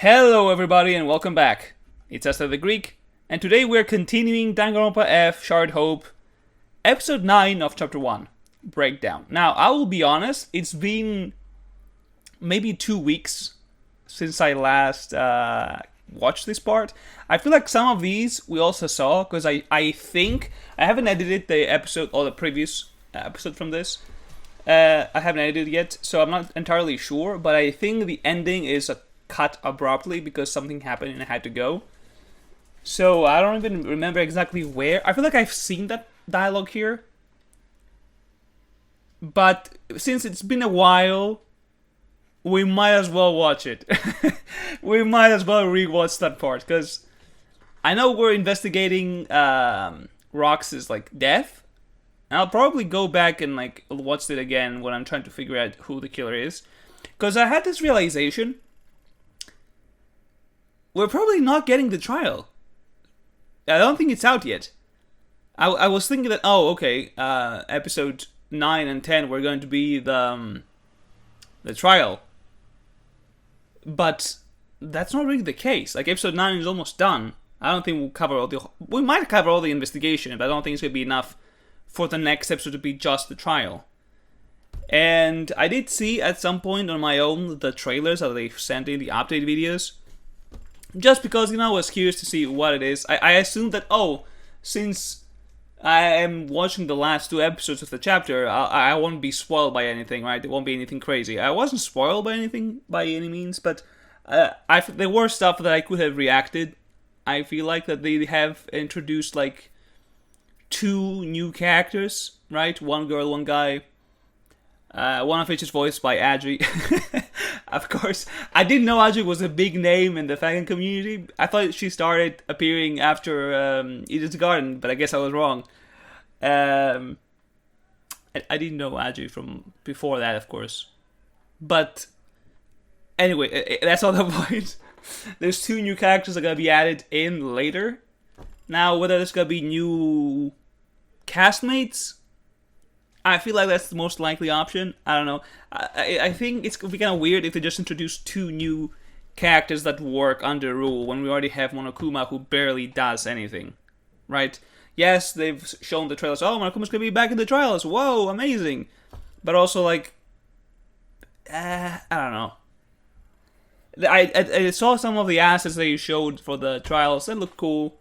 Hello everybody and welcome back. It's Esther the Greek, and today we're continuing Danganronpa F Shard Hope, episode 9 of chapter 1, Breakdown. Now, I will be honest, it's been maybe 2 weeks since I last watched this part. I feel like some of these we also saw, because I think, I haven't edited the episode, or the previous episode from this. I haven't edited yet, so I'm not entirely sure, but I think the ending is cut abruptly because something happened and I had to go. So I don't even remember exactly where. I feel like I've seen that dialogue here. But since it's been a while, we might as well watch it. We might as well rewatch that part, because I know we're investigating Rox's death. And I'll probably go back and watch it again when I'm trying to figure out who the killer is. Because I had this realization. We're probably not getting the trial. I don't think it's out yet. I was thinking that, episode 9 and 10 were going to be the trial. But that's not really the case. Episode 9 is almost done. I don't think we'll cover all the... We might cover all the investigation, but I don't think it's going to be enough for the next episode to be just the trial. And I did see at some point on my own the trailers that they sent in, the update videos. Just because, I was curious to see what it is. I assumed that, since I am watching the last 2 episodes of the chapter, I won't be spoiled by anything, right? There won't be anything crazy. I wasn't spoiled by anything, by any means, but there were stuff that I could have reacted. I feel like that they have introduced, 2 new characters, right? One girl, one guy. One of which is voiced by Aji. Of course, I didn't know Aji was a big name in the fan community. I thought she started appearing after Edith's Garden, but I guess I was wrong. I didn't know Aji from before that, of course. But anyway, that's not the point. There's 2 new characters that are going to be added in later. Now, whether there's going to be new castmates, I feel like that's the most likely option. I don't know. I think it's going to be kind of weird if they just introduce 2 new characters that work under rule when we already have Monokuma who barely does anything. Right? Yes, they've shown the trailers. Oh, Monokuma's going to be back in the trials. Whoa, amazing. But also, I don't know. I saw some of the assets they showed for the trials. They looked cool.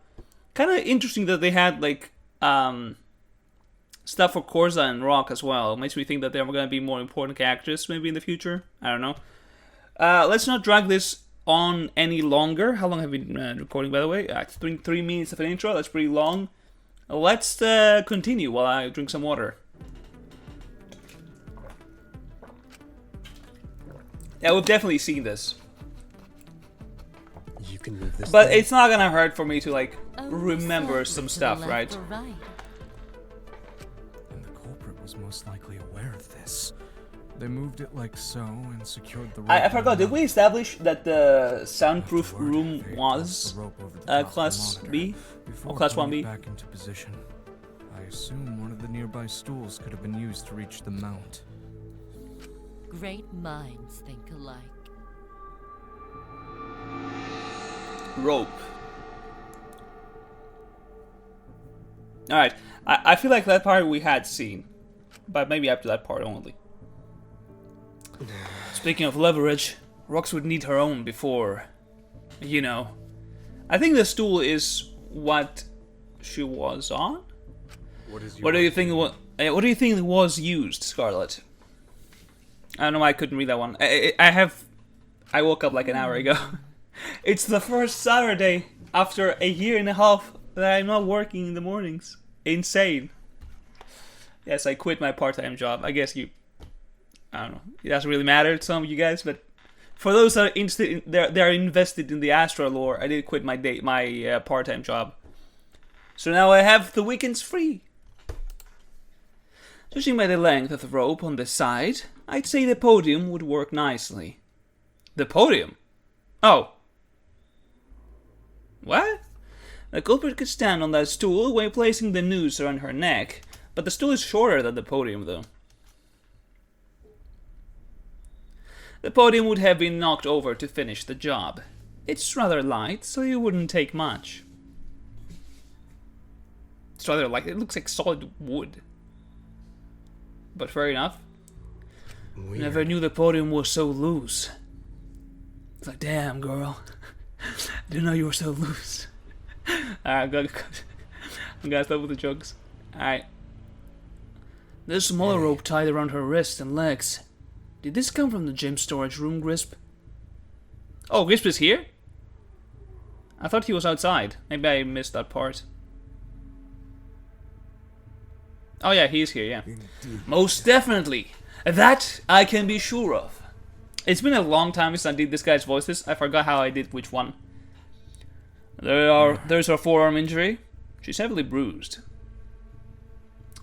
Kind of interesting that they had, stuff for Korza and Rock as well. Makes me think that they're going to be more important characters maybe in the future. I don't know. Let's not drag this on any longer. How long have we been recording, by the way? 3 minutes of an intro. That's pretty long. Let's continue while I drink some water. Yeah, we've definitely seen this. You can move this but thing. It's not gonna hurt for me to remember some stuff, right? Was most likely aware of this. They moved it like so and secured the rope. I forgot, did we establish that the soundproof room was Class B? Or Class 1B? Back into position. I assume one of the nearby stools could have been used to reach the mount. Great minds think alike. Rope. Alright, I feel like that part we had seen. But maybe after that part only. Speaking of leverage, Rox would need her own before, I think the stool is what she was on. What do you think? What do you think was used, Scarlet? I don't know why I couldn't read that one. I woke up like an hour ago. It's the first Saturday after a year and a half that I'm not working in the mornings. Insane. Yes, I quit my part-time job. I guess I don't know. It doesn't really matter to some of you guys, but for those that are interested, they're invested in the Astra lore. I did quit my part-time job, so now I have the weekends free. Judging by the length of the rope on the side, I'd say the podium would work nicely. The podium? Oh. What? The culprit could stand on that stool while placing the noose around her neck. But the stool is shorter than the podium, though. The podium would have been knocked over to finish the job. It's rather light, so you wouldn't take much. It's rather light. It looks like solid wood. But fair enough. Weird. Never knew the podium was so loose. It's like, damn, girl. I didn't know you were so loose. Alright, I'm gonna stop with the jokes. Alright. There's some other rope tied around her wrists and legs. Did this come from the gym storage room, Grisp? Oh, Grisp is here? I thought he was outside. Maybe I missed that part. Oh yeah, he's here, yeah. Most definitely. That I can be sure of. It's been a long time since I did this guy's voices. I forgot how I did which one. There's her forearm injury. She's heavily bruised.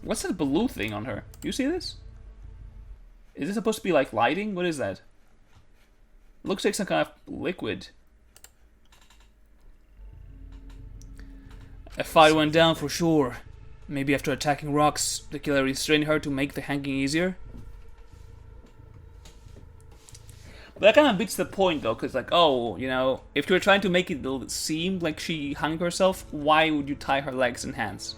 What's that blue thing on her? You see this? Is this supposed to be like lighting? What is that? Looks like some kind of liquid. A fight went down for sure. Maybe after attacking rocks, the killer restrained her to make the hanging easier. But that kind of beats the point though, because like, oh, you know, if you're trying to make it seem like she hung herself, why would you tie her legs and hands?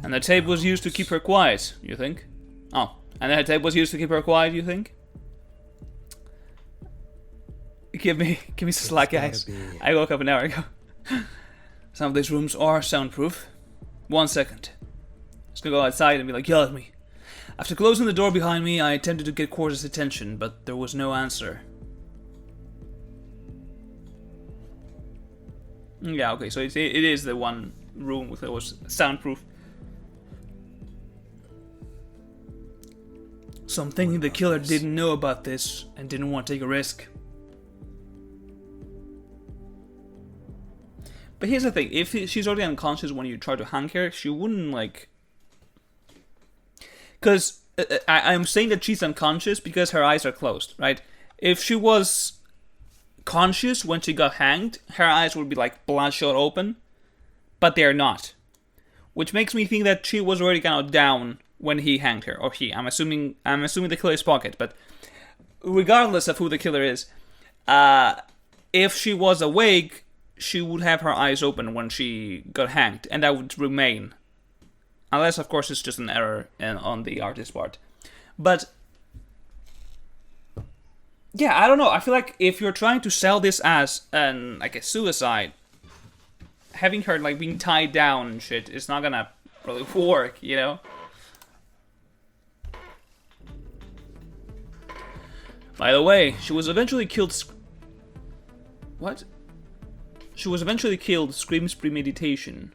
And the tape was used to keep her quiet, you think? Oh, and the tape was used to keep her quiet, you think? Give me some slack, guys. I woke up an hour ago. Some of these rooms are soundproof. 1 second. Just gonna go outside and be like, yell at me. After closing the door behind me, I attempted to get Quartz's attention, but there was no answer. Yeah, okay, so it is the one room that was soundproof. So I'm thinking the killer didn't know about this and didn't want to take a risk. But here's the thing, if she's already unconscious when you try to hang her, she wouldn't like... Because I'm saying that she's unconscious because her eyes are closed, right? If she was conscious when she got hanged, her eyes would be like bloodshot open, but they're not. Which makes me think that she was already kind of down when he hanged her, or he. I'm assuming the killer's pocket, but regardless of who the killer is, if she was awake, she would have her eyes open when she got hanged, and that would remain. Unless, of course, it's just an error on the artist's part. But, yeah, I don't know. I feel like if you're trying to sell this as like a suicide, having her like being tied down and shit is not gonna really work, you know? By the way, she was eventually killed... What? She was eventually killed, screams premeditation.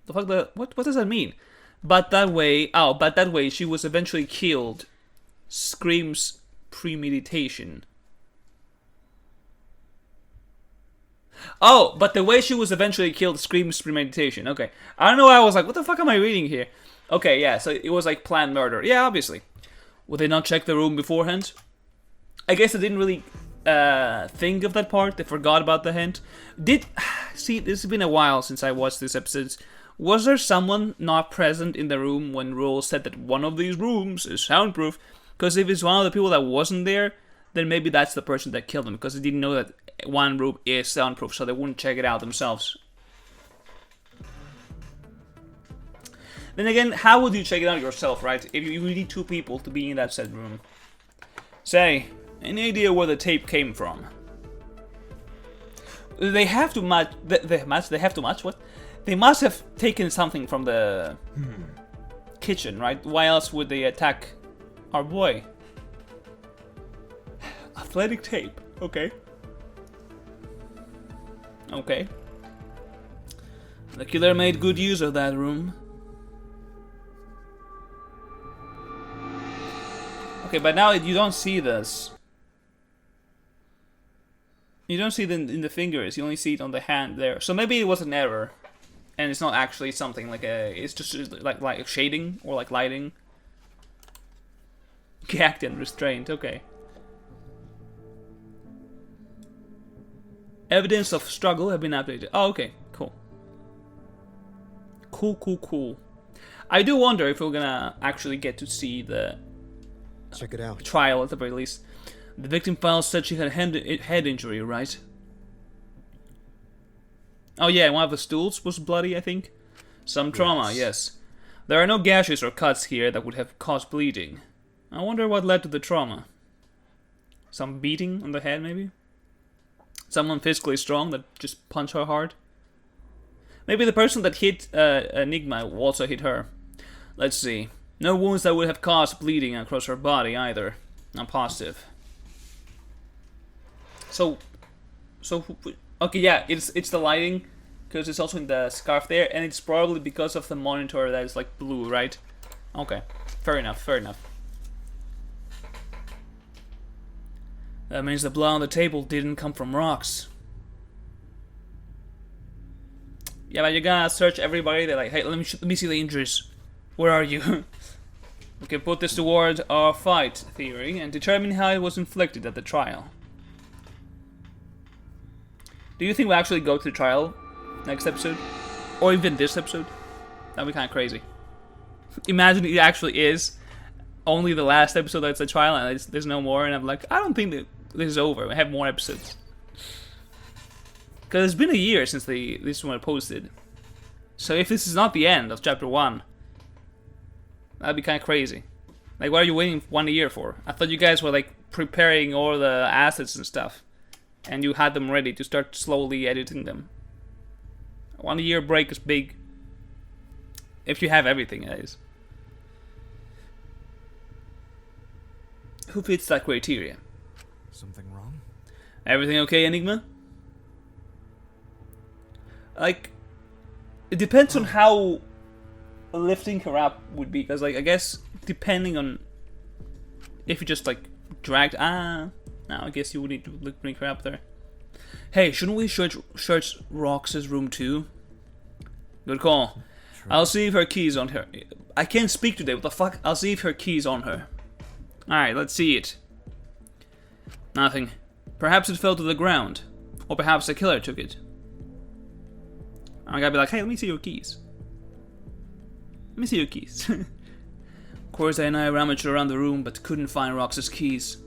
The fuck what does that mean? But that way she was eventually killed, screams premeditation. Oh, but the way she was eventually killed screams premeditation. Okay. I don't know why I was like, what the fuck am I reading here? Okay, yeah, so it was like planned murder. Yeah, obviously. Would they not check the room beforehand? I guess I didn't really think of that part. They forgot about the hint. See, this has been a while since I watched this episode. Was there someone not present in the room when Roll said that one of these rooms is soundproof? Because if it's one of the people that wasn't there, then maybe that's the person that killed him, because they didn't know that one room is soundproof, so they wouldn't check it out themselves. Then again, how would you check it out yourself, right? If you need two people to be in that said room. Say, any idea where the tape came from? They have to match. They have to match what? They must have taken something from the kitchen, right? Why else would they attack our boy? Athletic tape. Okay. Okay. The killer made good use of that room. Okay, but now you don't see this. You don't see it in the fingers, you only see it on the hand there. So maybe it was an error. And it's not actually something like it's just like shading or like lighting. Gagged and restrained, okay. Evidence of struggle have been updated. Oh, okay, cool. Cool. I do wonder if we're gonna actually get to see the Check it out. trial at the very least. The victim file said she had a head injury, right? Oh yeah, one of the stools was bloody, I think. Some trauma, yes. There are no gashes or cuts here that would have caused bleeding. I wonder what led to the trauma. Some beating on the head, maybe? Someone physically strong that just punched her hard? Maybe the person that hit Enigma also hit her. Let's see. No wounds that would have caused bleeding across her body either. I'm positive. So, okay, yeah, it's the lighting, because it's also in the scarf there, and it's probably because of the monitor that is like blue, right? Okay, fair enough, fair enough. That means the blood on the table didn't come from rocks. Yeah, but you're gonna search everybody. They're like, hey, let me see the injuries. Where are you? We can put this toward our fight theory and determine how it was inflicted at the trial. Do you think we'll actually go to the trial next episode? Or even this episode? That'd be kind of crazy. Imagine it actually is only the last episode that's a trial and there's no more, and I'm like, I don't think that this is over. We have more episodes. Because it's been a year since this one posted. So if this is not the end of chapter 1, that'd be kind of crazy. Like, what are you waiting 1 year for? I thought you guys were like preparing all the assets and stuff, and you had them ready to start slowly editing them. 1 year break is big. If you have everything, that is. Who fits that criteria? Something wrong? Everything okay, Enigma? Like, it depends on how lifting her up would be, because like, I guess depending on if you just like dragged, no, I guess you would need to bring her up there. Hey, shouldn't we search Rox's room too? Good call. True. I'll see if her key's on her. I can't speak today, what the fuck? I'll see if her key's on her. Alright, let's see it. Nothing. Perhaps it fell to the ground. Or perhaps the killer took it. I gotta be like, hey, let me see your keys. Let me see your keys. Corsa and I rummaged around the room, but couldn't find Rox's keys.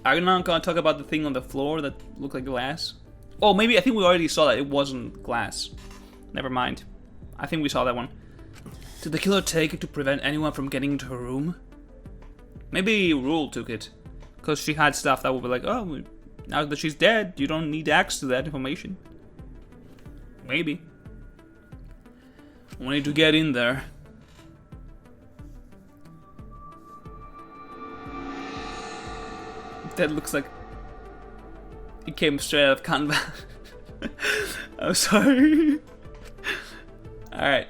Are you not gonna talk about the thing on the floor that looked like glass? Oh, maybe, I think we already saw that it wasn't glass. Never mind. I think we saw that one. Did the killer take it to prevent anyone from getting into her room? Maybe Rule took it. Because she had stuff that would be like, oh, now that she's dead, you don't need access to that information. Maybe. We need to get in there. That looks like it came straight out of Canva. I'm sorry. Alright.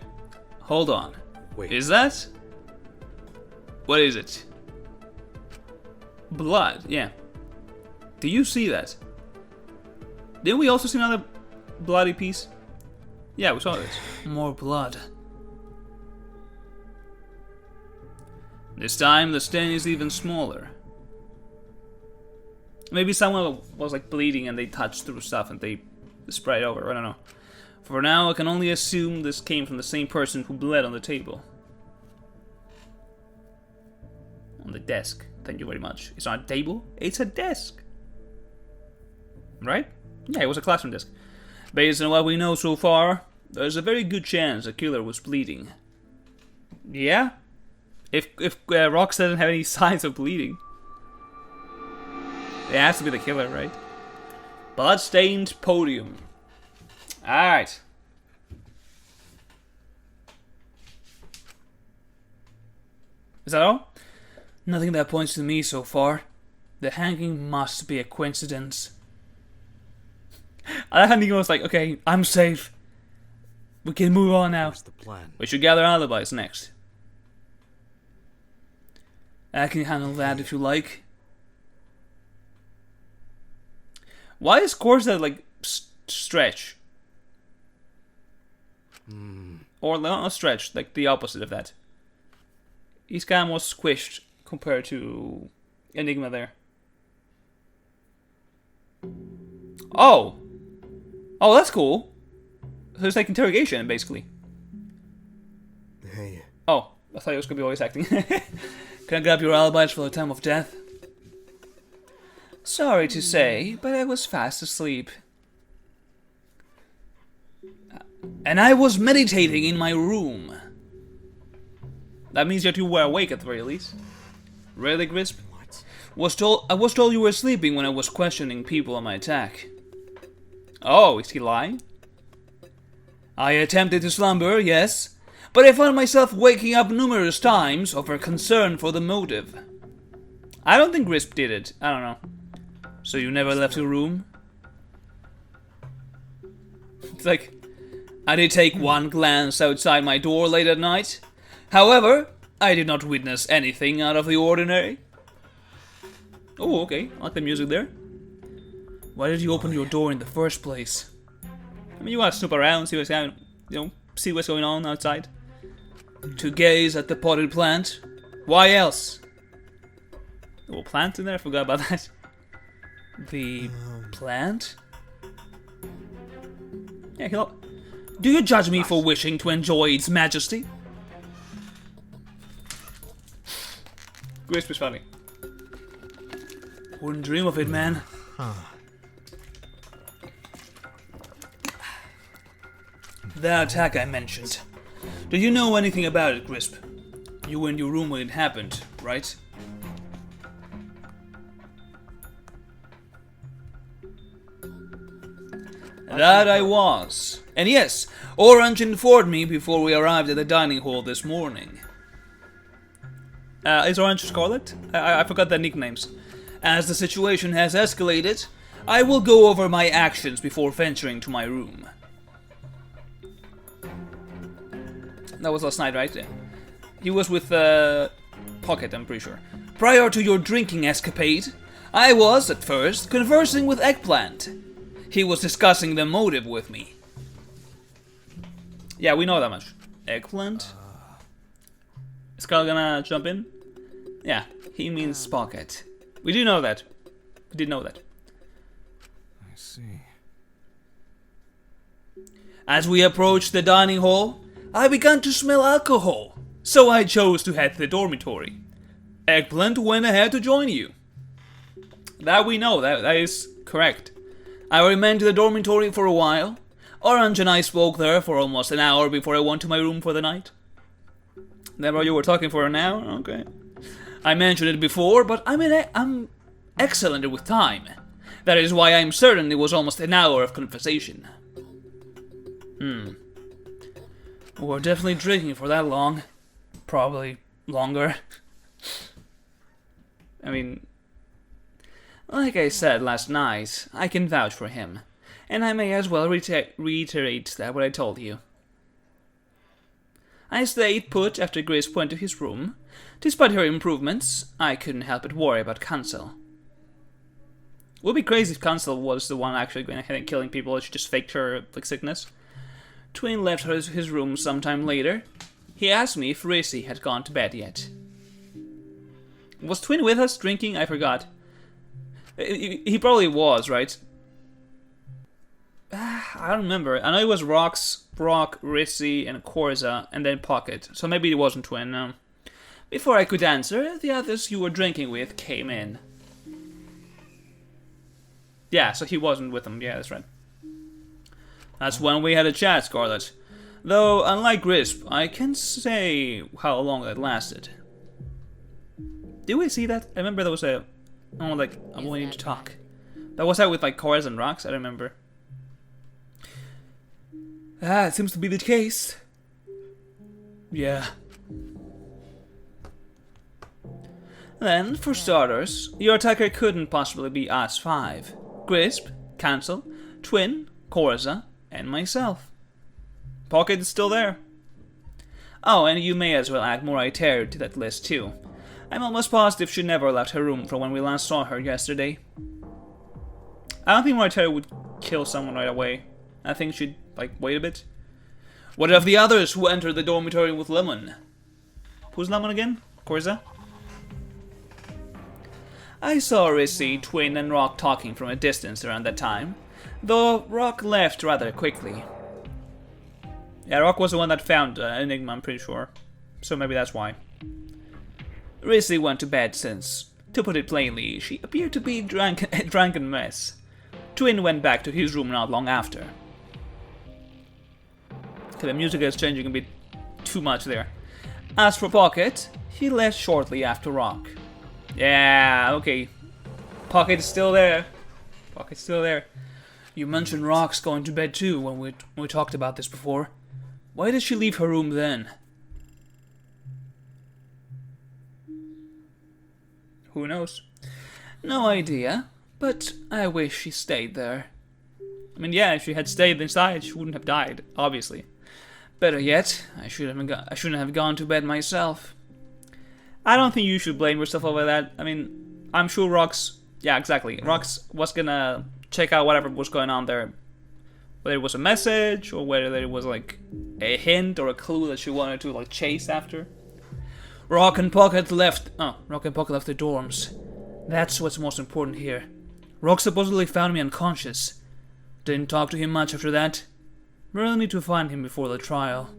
Hold on. Wait. Is that? What is it? Blood, yeah. Do you see that? Didn't we also see another bloody piece? Yeah, we saw this. More blood. This time the stain is even smaller. Maybe someone was like bleeding and they touched through stuff and they sprayed over, I don't know. For now, I can only assume this came from the same person who bled on the table. On the desk. Thank you very much. It's not a table, it's a desk. Right? Yeah, it was a classroom desk. Based on what we know so far, there's a very good chance the killer was bleeding. Yeah? If Rox doesn't have any signs of bleeding, it has to be the killer, right? Blood-stained podium. Alright. Is that all? Nothing that points to me so far. The hanging must be a coincidence. I think it was like, okay, I'm safe. We can move on now. What's the plan? We should gather alibis next. I can handle that if you like. Why is Corsa like stretch? Or not stretch, like the opposite of that. He's kind of more squished compared to Enigma there. Oh! Oh, that's cool. So it's like interrogation, basically. Hey. Oh, I thought it was going to be voice acting. Can I grab your alibis for the time of death? Sorry to say, but I was fast asleep. And I was meditating in my room. That means that you were awake at the very least. Really, Grisp? I was told you were sleeping when I was questioning people on my attack. Oh, is he lying? I attempted to slumber, yes, but I found myself waking up numerous times over concern for the motive. I don't think Grisp did it. I don't know. So you never left your room? It's like, I did take one glance outside my door late at night. However, I did not witness anything out of the ordinary. Oh, okay. I like the music there. Why did you open your door in the first place? I mean, you want to snoop around, see what's going, see what's going on outside. To gaze at the potted plant. Why else? A little plant in there. I forgot about that. The plant. Yeah, hello. Do you judge me for wishing to enjoy its majesty? Grisp is funny. Wouldn't dream of it, man. The attack I mentioned. Do you know anything about it, Grisp? You were in your room when it happened, right? That I was. And yes, Orange informed me before we arrived at the dining hall this morning. Is Orange Scarlet? I forgot their nicknames. As the situation has escalated, I will go over my actions before venturing to my room. That was last night, right? Yeah. He was with Pocket, I'm pretty sure. Prior to your drinking escapade, I was, at first, conversing with Eggplant. He was discussing the motive with me. Yeah, we know that much. Eggplant? Is Carl gonna jump in? Yeah, he means Pocket. We do know that. We did know that. I see. As we approached the dining hall, I began to smell alcohol, so I chose to head to the dormitory. Eggplant went ahead to join you. That we know, that is correct. I remained to the dormitory for a while. Orange and I spoke there for almost an hour before I went to my room for the night. Never you were talking for an hour? Okay. I mentioned it before, but I'm excellent with time. That is why I'm certain it was almost an hour of conversation. We're definitely drinking for that long. Probably longer. I mean, like I said last night, I can vouch for him. And I may as well reiterate that what I told you. I stayed put after Grace went to his room. Despite her improvements, I couldn't help but worry about Cancel. It would be crazy if Cancel was the one actually going ahead and killing people, and she just faked her sickness. Twin left his room sometime later. He asked me if Rissy had gone to bed yet. Was Twin with us drinking? I forgot. He probably was, right? I don't remember. I know it was Rox, Brock, Rissy, and Korza, and then Pocket. So maybe it wasn't Twin, no. Before I could answer, the others you were drinking with came in. Yeah, so he wasn't with them. Yeah, that's right. That's when we had a chat, Scarlet. Though, unlike Grisp, I can't say how long that lasted. Did we see that? I remember there was a... Oh, like, I'm waiting to talk. That was out with, like, Cores and Rocks, I remember. It seems to be the case. Yeah. Then, for starters, your attacker couldn't possibly be us five. Grisp, Cancel, Twin, Korza, and myself. Pocket is still there. Oh, and you may as well add Moritaru to that list too. I'm almost positive she never left her room from when we last saw her yesterday. I don't think Moritaru would kill someone right away. I think she'd, like, wait a bit. What of the others who entered the dormitory with Lemon? Who's Lemon again? Korza? I saw Rissy, Twin, and Rock talking from a distance around that time, though Rock left rather quickly. Yeah, Rock was the one that found Enigma, I'm pretty sure. So maybe that's why. Rissy went to bed since To put it plainly, she appeared to be a drunken mess. Twin went back to his room not long after. Okay, the music is changing a bit too much there. As for Pocket, he left shortly after Rock. Yeah, okay. Pocket's still there. Pocket's still there. You mentioned Rock's going to bed too when we talked about this before. Why did she leave her room then? Who knows? No idea, but I wish she stayed there. I mean, yeah, if she had stayed inside, she wouldn't have died, obviously. Better yet, I shouldn't have gone to bed myself. I don't think you should blame yourself over that. I mean, I'm sure Rox... Yeah, exactly. Rox was gonna check out whatever was going on there. Whether it was a message, or whether it was, like, a hint or a clue that she wanted to, like, chase after. Rock and Pocket left the dorms. That's what's most important here. Rock supposedly found me unconscious. Didn't talk to him much after that. Really need to find him before the trial.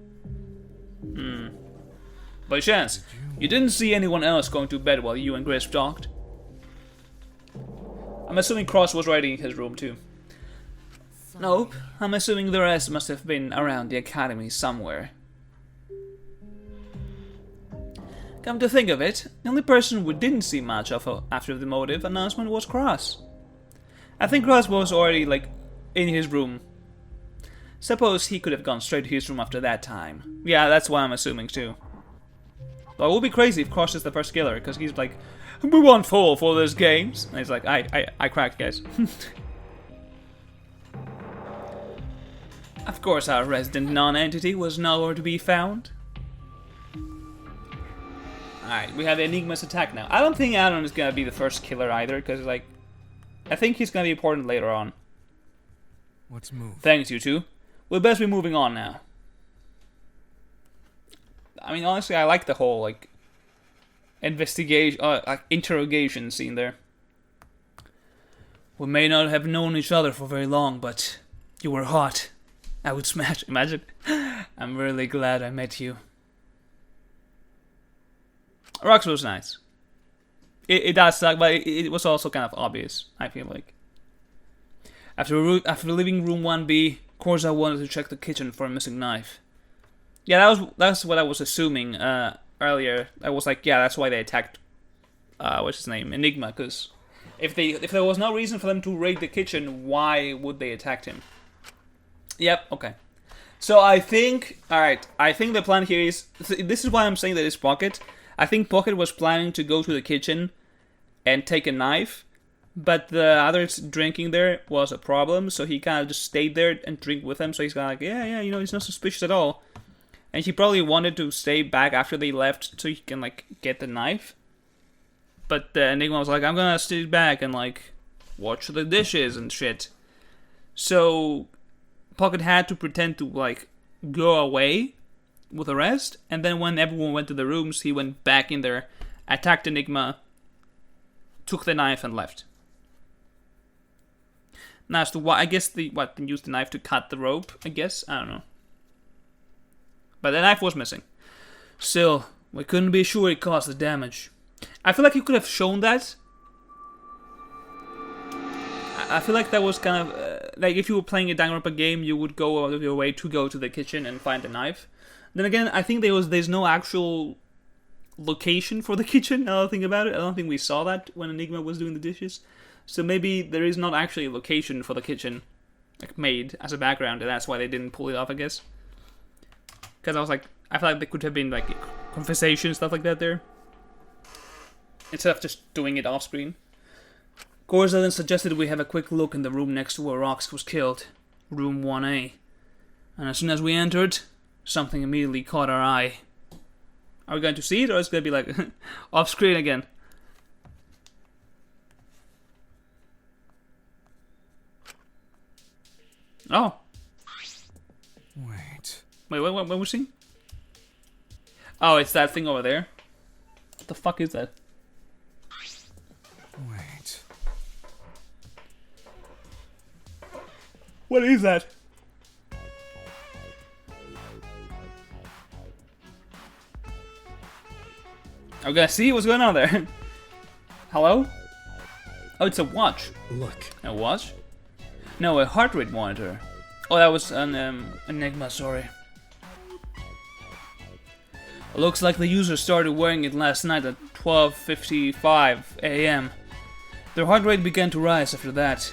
By chance, you didn't see anyone else going to bed while you and Grace talked? I'm assuming Cross was riding in his room too. Nope, I'm assuming the rest must have been around the academy somewhere. Come to think of it, the only person we didn't see much of after the motive announcement was Cross. I think Cross was already, like, in his room. Suppose he could have gone straight to his room after that time. Yeah, that's what I'm assuming too. But it would be crazy if Cross is the first killer, because he's like, we won't fall for those games. And he's like, I cracked, guys. Of course, our resident non-entity was nowhere to be found. Alright, we have Enigma's attack now. I don't think Adam is gonna be the first killer either, because, like, I think he's gonna be important later on. Let's move. Thanks, you two. We'll best be moving on now. I mean, honestly, I like the whole, like, investigation, interrogation scene there. We may not have known each other for very long, but you were hot. I would smash. Imagine. I'm really glad I met you. Rox was nice. It does suck, but it was also kind of obvious, I feel like. After leaving room 1B, Korza wanted to check the kitchen for a missing knife. Yeah, that's what I was assuming earlier. I was like, yeah, that's why they attacked, what's his name, Enigma, because if there was no reason for them to raid the kitchen, why would they attack him? Yep, okay. So I think, alright, I think the plan here is, this is why I'm saying that it's Pocket. I think Pocket was planning to go to the kitchen and take a knife, but the others drinking there was a problem, so he kind of just stayed there and drink with them, so he's kind of like, yeah, you know, he's not suspicious at all. And he probably wanted to stay back after they left so he can, like, get the knife. But Enigma was like, I'm gonna stay back and, like, watch the dishes and shit. So Pocket had to pretend to, like, go away with the rest, and then when everyone went to the rooms, he went back in there, attacked Enigma, took the knife, and left. Now, as to why, I guess they used the knife to cut the rope, I guess? I don't know. But the knife was missing. Still, we couldn't be sure it caused the damage. I feel like you could have shown that. I feel like that was kind of, like if you were playing a Danganronpa game, you would go out of your way to go to the kitchen and find the knife. Then again, I think there's no actual location for the kitchen, now that I think about it. I don't think we saw that when Enigma was doing the dishes. So maybe there is not actually a location for the kitchen, like, made as a background, and that's why they didn't pull it off, I guess. Because I was like, I feel like there could have been, like, conversation, stuff like that there, instead of just doing it off screen. Korza then suggested we have a quick look in the room next to where Rox was killed, room 1A. And as soon as we entered, something immediately caught our eye. Are we going to see it, or is it going to be, like, off screen again? Oh. Wait, what was he? Oh, it's that thing over there. What the fuck is that? Wait. What is that? I'm gonna see what's going on there. Hello? Oh, it's a watch. Look. A watch? No, a heart rate monitor. Oh, that was an Enigma, sorry. Looks like the user started wearing it last night at 12:55 a.m. Their heart rate began to rise after that.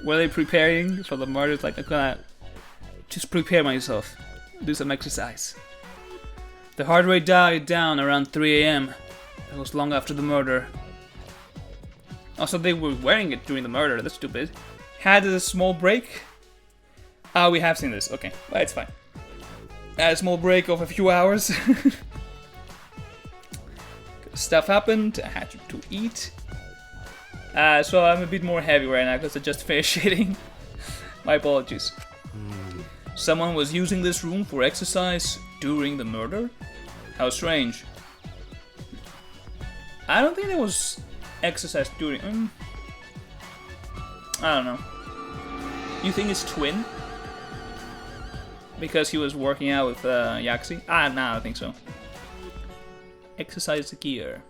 Were they preparing for the murder? Like, I'm gonna just prepare myself, do some exercise. The heart rate died down around 3 a.m. That was long after the murder. Also, they were wearing it during the murder. That's stupid. Had a small break. Ah, we have seen this. Okay, well, it's fine. Had a small break of a few hours. Stuff happened. I had to eat. So I'm a bit more heavy right now because I just finished eating. My apologies. Someone was using this room for exercise during the murder? How strange. I don't think there was exercise during... I don't know. You think it's twin? Because he was working out with Yaxi? Ah, no, I don't think so. Exercise gear.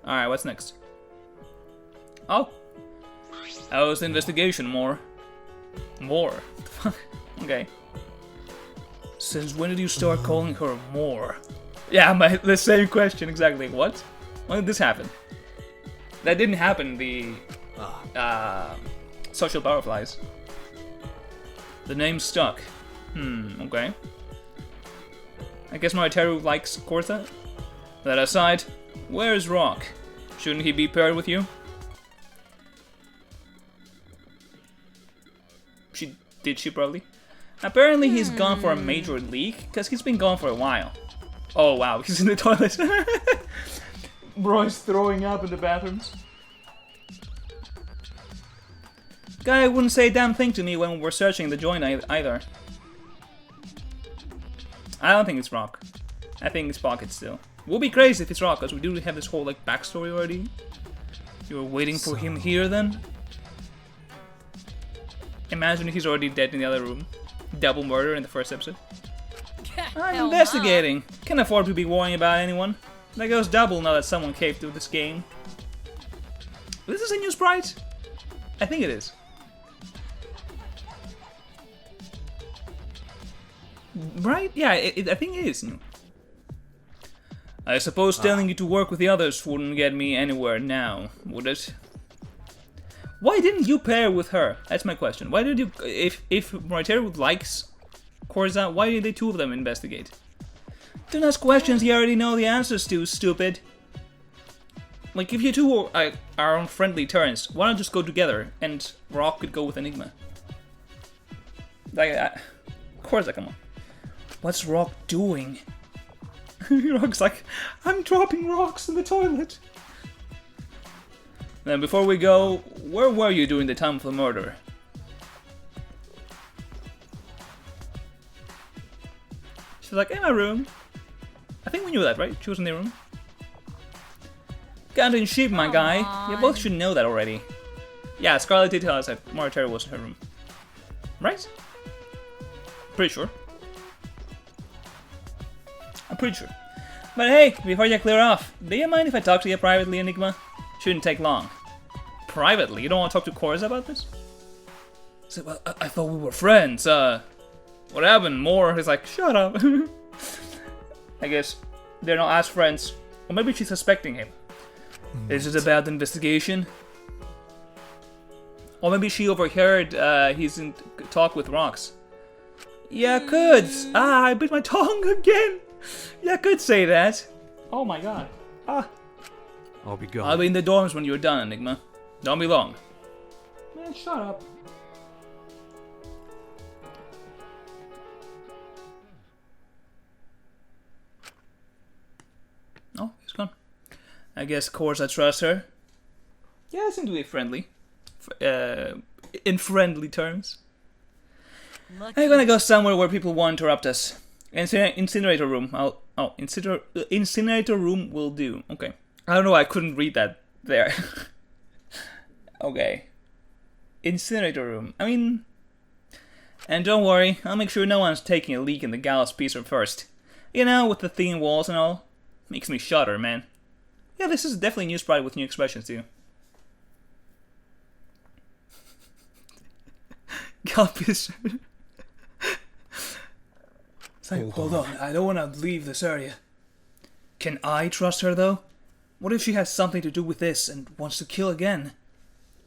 Alright, what's next? Oh. How was the investigation? More? Okay. Since when did you start calling her more? Yeah, the same question exactly. What? When did this happen? That didn't happen in the social butterflies. The name stuck. Okay. I guess Mariteru likes Kortha. That aside, where's Rock? Shouldn't he be paired with you? She probably. Apparently he's gone for a major leak, because he's been gone for a while. Oh wow, he's in the toilet. Bro's throwing up in the bathrooms. Guy wouldn't say a damn thing to me when we're searching the joint either. I don't think it's Rock. I think it's Pocket still. Would be crazy if it's Rock, because we do have this whole like backstory already. You were waiting for him here then? Imagine if he's already dead in the other room. Double murder in the first episode. I'm investigating. Can't afford to be worrying about anyone. That goes double now that someone caved to this game. This is a new sprite? I think it is. Right? Yeah, I think it is new. I suppose telling you to work with the others wouldn't get me anywhere now, would it? Why didn't you pair with her? That's my question. Why did you... If Mariteru likes Korza, why did the two of them investigate? Don't ask questions you already know the answers to, stupid. Like, if you two are on friendly terms, why not just go together and Rock could go with Enigma? Like, Korza, come on. What's Rock doing? Rock's like, I'm dropping rocks in the toilet. Then before we go, where were you during the time of the murder? She's like, in my room. I think we knew that, right? She was in the room. Counting sheep, my guy. You both should know that already. Yeah, Scarlet did tell us that Mariteru was in her room. Right? Pretty sure. I'm pretty sure. But hey, before you clear off, do you mind if I talk to you privately, Enigma? Shouldn't take long. Privately? You don't want to talk to Korza about this? So, well, I thought we were friends. What happened? More? He's like, shut up. I guess they're not as friends. Or maybe she's suspecting him. Is it about the investigation? Or maybe she overheard he's in talk with Rox. Yeah, could. I bit my tongue again. Yeah, could say that. Oh my god. I'll be gone. I'll be in the dorms when you're done, Enigma. Don't be long. Man, shut up. Oh, he's gone. I guess Korza trusts her. Yeah, they seem to be friendly. In friendly terms. Lucky. I'm gonna go somewhere where people won't interrupt us. Incinerator room. Incinerator room will do. Okay. I don't know. I couldn't read that there. Okay. Incinerator room. I mean, and don't worry. I'll make sure no one's taking a leak in the gallows piece first. You know, with the thin walls and all. Makes me shudder, man. Yeah, this is definitely a new sprite with new expressions too. Copy. It's like, hold on, I don't want to leave this area. Can I trust her though? What if she has something to do with this and wants to kill again?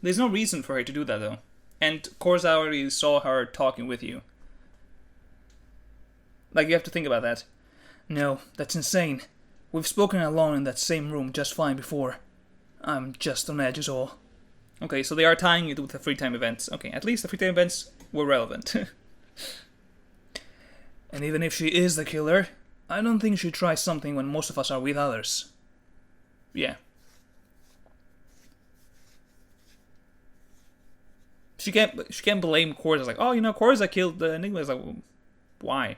There's no reason for her to do that though. And of course I already saw her talking with you. Like, you have to think about that. No, that's insane. We've spoken alone in that same room just fine before. I'm just on edge is all. Okay, so they are tying it with the free time events. Okay, at least the free time events were relevant. And even if she is the killer, I don't think she'd try something when most of us are with others. Yeah. She can't blame Korza. Like, oh, you know, Korza killed the Enigma. It's like, well, why?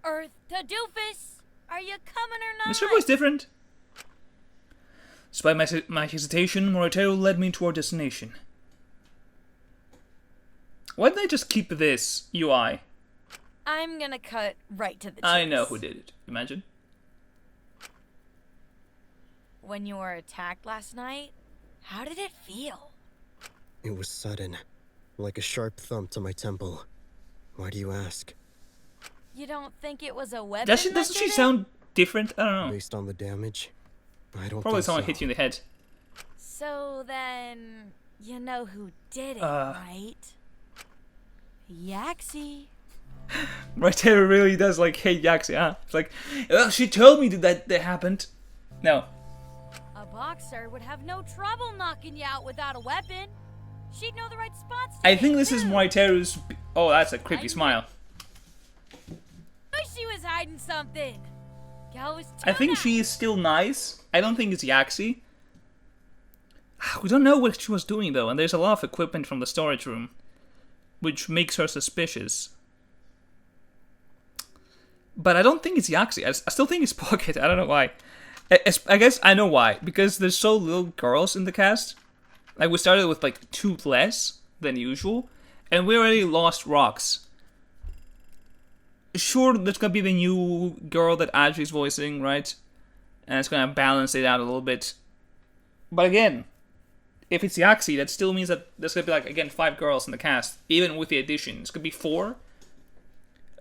Earth to doofus! Are you coming or not? Is her voice different? Despite my hesitation, Moriteru led me to our destination. Why didn't they just keep this UI? I'm gonna cut right to the chase. I know who did it. Imagine. When you were attacked last night, how did it feel? It was sudden, like a sharp thump to my temple. Why do you ask? You don't think it was a weapon? Doesn't she sound different? I don't know. Based on the damage, I don't Probably think someone so. hit you in the head. So then, you know who did it, right? Yaxi. Moriteru really does like hate Yaxi, huh? It's like, well, she told me that happened. No. A boxer would have no trouble knocking you out without a weapon. She'd know the right spots to I think hit, this is too. Moriteru's... Oh, that's a creepy smile. I knew she was hiding something. Go was I think she is still nice. I don't think it's Yaxi. We don't know what she was doing though, and there's a lot of equipment from the storage room, which makes her suspicious. But I don't think it's Yaxi. I still think it's Pocket. I don't know why. I guess I know why. Because there's so little girls in the cast. Like, we started with like 2 less than usual, and we already lost Rox. Sure, there's gonna be the new girl that Adri's voicing, right? And it's gonna balance it out a little bit. But again, if it's Yaxi, that still means that there's gonna be like, again, 5 girls in the cast, even with the addition. It's gonna be 4.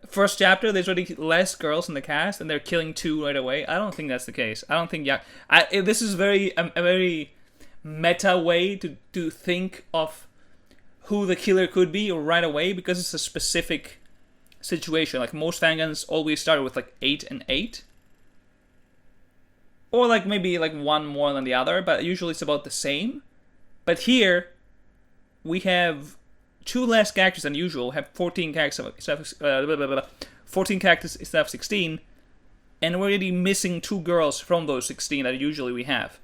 First chapter, there's already less girls in the cast, and they're killing 2 right away. I don't think that's the case. I don't think this is a very meta way to think of who the killer could be right away, because it's a specific situation. Like, most fangans always start with like 8 and 8, or like maybe like one more than the other, but usually it's about the same. But here we have 2 less characters than usual. Have 14 characters instead of 14 characters instead of 16, and we're already missing 2 girls from those 16 that usually we have.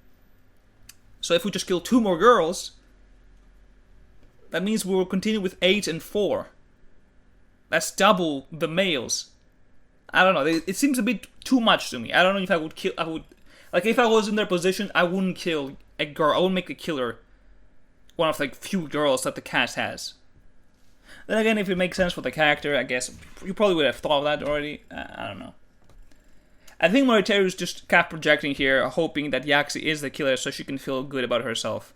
So if we just kill 2 more girls, that means we will continue with 8 and 4. That's double the males. I don't know. It seems a bit too much to me. I don't know if I would kill. Like, if I was in their position, I wouldn't kill a girl. I wouldn't make a killer one of like few girls that the cast has. Then again, if it makes sense for the character, I guess you probably would have thought of that already. I don't know. I think Moriteru is just cap projecting here, hoping that Yaxi is the killer so she can feel good about herself.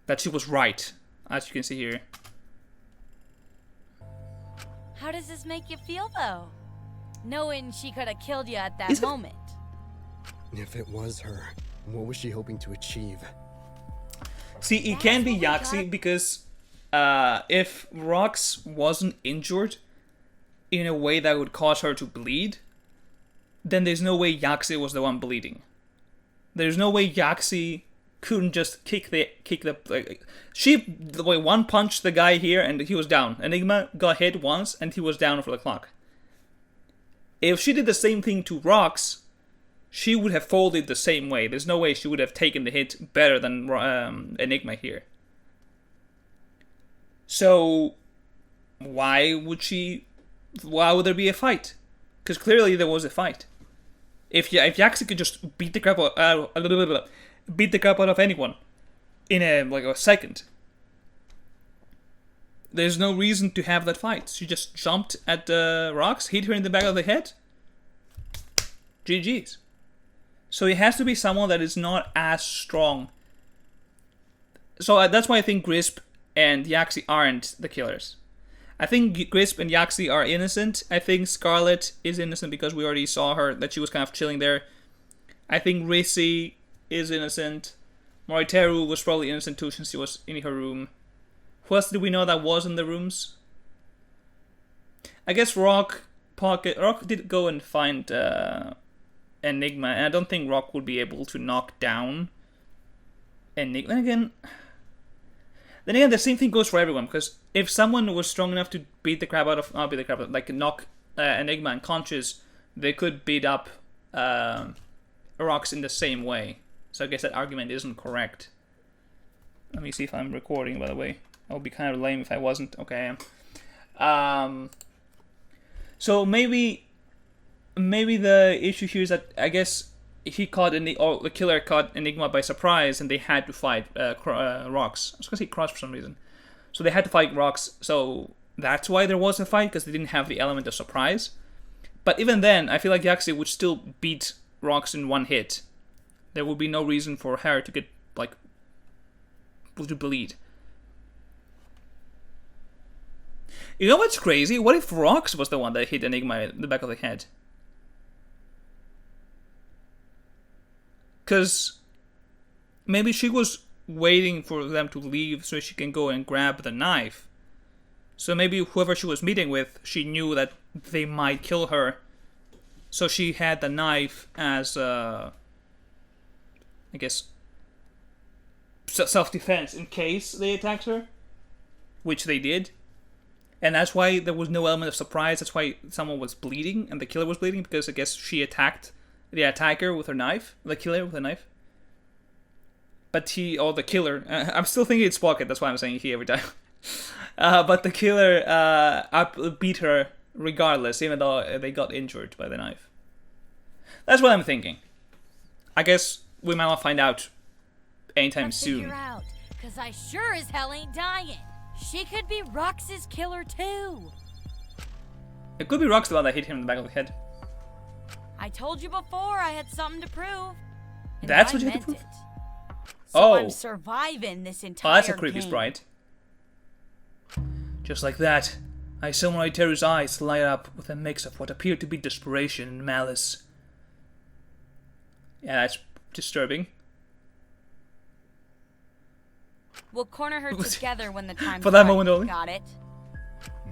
That she was right, as you can see here. How does this make you feel, though? Knowing she could have killed you at that moment. If it was her, what was she hoping to achieve? See, it can be Yaxi because if Rox wasn't injured in a way that would cause her to bleed, then there's no way Yaxi was the one bleeding. There's no way Yaxi couldn't just kick the she one punched the guy here and he was down. Enigma got hit once and he was down for the clock. If she did the same thing to Rox, she would have folded the same way. There's no way she would have taken the hit better than Enigma here. So why would there be a fight? Because clearly there was a fight. If Yaxi could just beat the crap out of anyone in a second, there's no reason to have that fight. She just jumped at Rox, hit her in the back of the head. GG's. So it has to be someone that is not as strong. So that's why I think Grisp and Yaxi aren't the killers. I think Grisp and Yaxi are innocent. I think Scarlet is innocent because we already saw her, that she was kind of chilling there. I think Rissy is innocent. Moriteru was probably innocent too since she was in her room. Who else did we know that was in the rooms? I guess Rock did go and find Enigma, and I don't think Rock would be able to knock down Enigma. Then again, the same thing goes for everyone, because if someone was strong enough to beat the crap out of, not beat the crap out, like knock Enigma unconscious, they could beat up Rocks in the same way. So I guess that argument isn't correct. Let me see if I'm recording, by the way. That would be kind of lame if I wasn't. Okay, I am. So maybe the issue here is that I guess he caught the killer caught Enigma by surprise, and they had to fight Rocks. I was gonna say Cross for some reason. So they had to fight Rocks. So that's why there was a fight, because they didn't have the element of surprise. But even then, I feel like Yaxi would still beat Rocks in one hit. There would be no reason for her to get to bleed. You know what's crazy? What if Rocks was the one that hit Enigma in the back of the head? Because maybe she was waiting for them to leave so she can go and grab the knife. So maybe whoever she was meeting with, she knew that they might kill her. So she had the knife as, I guess, self-defense in case they attacked her. Which they did. And that's why there was no element of surprise. That's why someone was bleeding and the killer was bleeding, because I guess she attacked the attacker with her knife, the killer with a knife. But the killer, I'm still thinking it's Pocket, that's why I'm saying he every time. But the killer beat her regardless, even though they got injured by the knife. That's what I'm thinking. I guess we might not find out anytime soon. Figure out, 'cause I sure as hell ain't dying. She could be Rox's killer too. It could be Rox the one that hit him in the back of the head. I told you before I had something to prove. And That's I what you had to meant prove? it. So Oh. I'm surviving this entire Oh, that's a creepy game. sprite. Just like that, I saw Moriteru's eyes light up with a mix of what appeared to be desperation and malice. Yeah, that's disturbing. We'll corner her together when the time's For that right. moment only? Got it?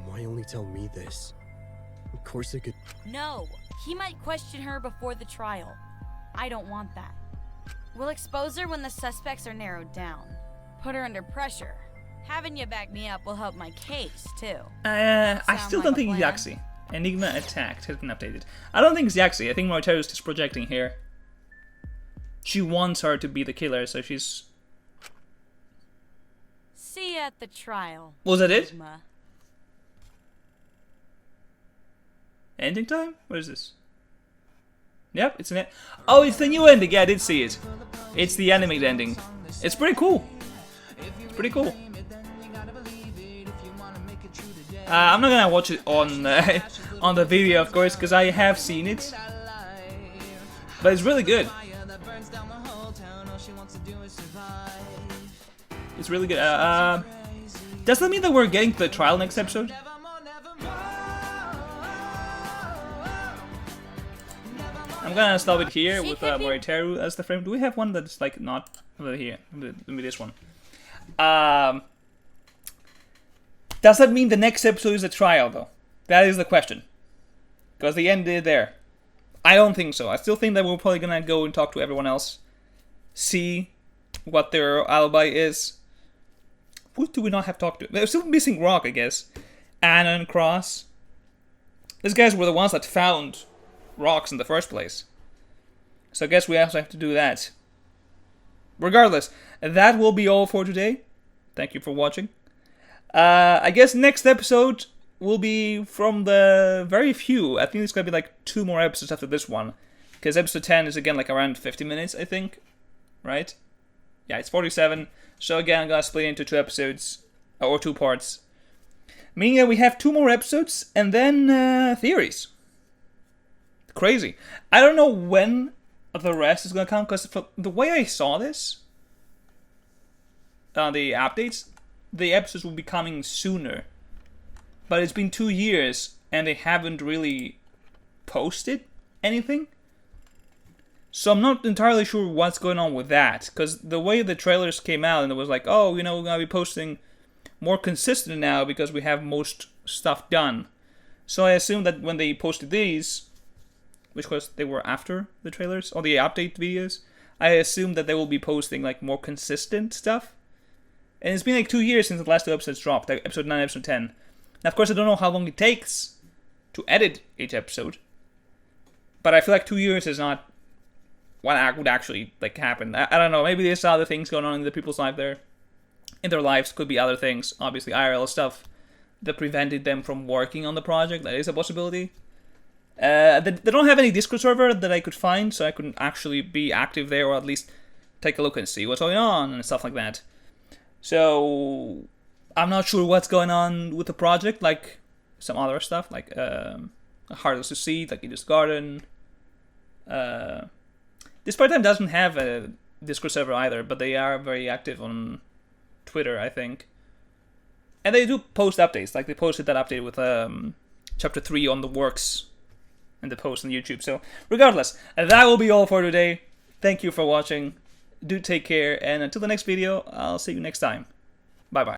Why only tell me this? Of course it could... No, he might question her before the trial. I don't want that. We'll expose her when the suspects are narrowed down. Put her under pressure. Having you back me up will help my case, too. I Sound still like don't a think it's plan? Yaxi. Enigma attacked has been updated. I don't think it's Yaxi. I think Moriteru's just projecting here. She wants her to be the killer, so she's... See you at the trial. Was that it? Enigma. Ending time? What is this? Yep, it's an end. Oh, it's the new ending. Yeah, I did see it. It's the animated ending. It's pretty cool. It's pretty cool. I'm not gonna watch it on on the video, of course, because I have seen it. But it's really good. It's really good. Does that mean that we're getting to the trial next episode? I'm gonna stop it here with Moriteru as the frame. Do we have one that's like not over here? Let me this one. Does that mean the next episode is a trial, though? That is the question. Because the end is there. I don't think so. I still think that we're probably gonna go and talk to everyone else. See what their alibi is. Who do we not have talked to? They're still missing Rock, I guess. Anna and Cross. These guys were the ones that found Rocks in the first place. So I guess we also have to do that. Regardless, that will be all for today. Thank you for watching. I guess next episode will be from the very few. I think it's going to be like 2 more episodes after this one. Because episode 10 is again like around 50 minutes, I think. Right? Yeah, it's 47. So again, I'm going to split it into 2 episodes. Or 2 parts. Meaning that we have 2 more episodes and then theories. Crazy. I don't know when the rest is gonna come, because the way I saw this, the updates, the episodes will be coming sooner. But it's been 2 years and they haven't really posted anything. So I'm not entirely sure what's going on with that, because the way the trailers came out and it was like, oh, you know, we're gonna be posting more consistent now because we have most stuff done. So I assume that when they posted these, which was they were after the trailers or the update videos, I assume that they will be posting like more consistent stuff. And it's been like 2 years since the last 2 episodes dropped, like episode 9, episode 10. Now, of course, I don't know how long it takes to edit each episode, but I feel like 2 years is not what would actually like happen. I don't know. Maybe there's other things going on in the people's life there. In their lives, could be other things. Obviously, IRL stuff that prevented them from working on the project. That is a possibility. They don't have any Discord server that I could find, so I couldn't actually be active there, or at least take a look and see what's going on and stuff like that. So I'm not sure what's going on with the project, like some other stuff, like Hardest to See, like Edith's Garden. This part-time doesn't have a Discord server either, but they are very active on Twitter, I think. And they do post updates, like they posted that update with Chapter 3 on the works in the post on YouTube. So regardless, that will be all for today. Thank you for watching. Do take care, and until the next video, I'll see you next time. Bye-bye.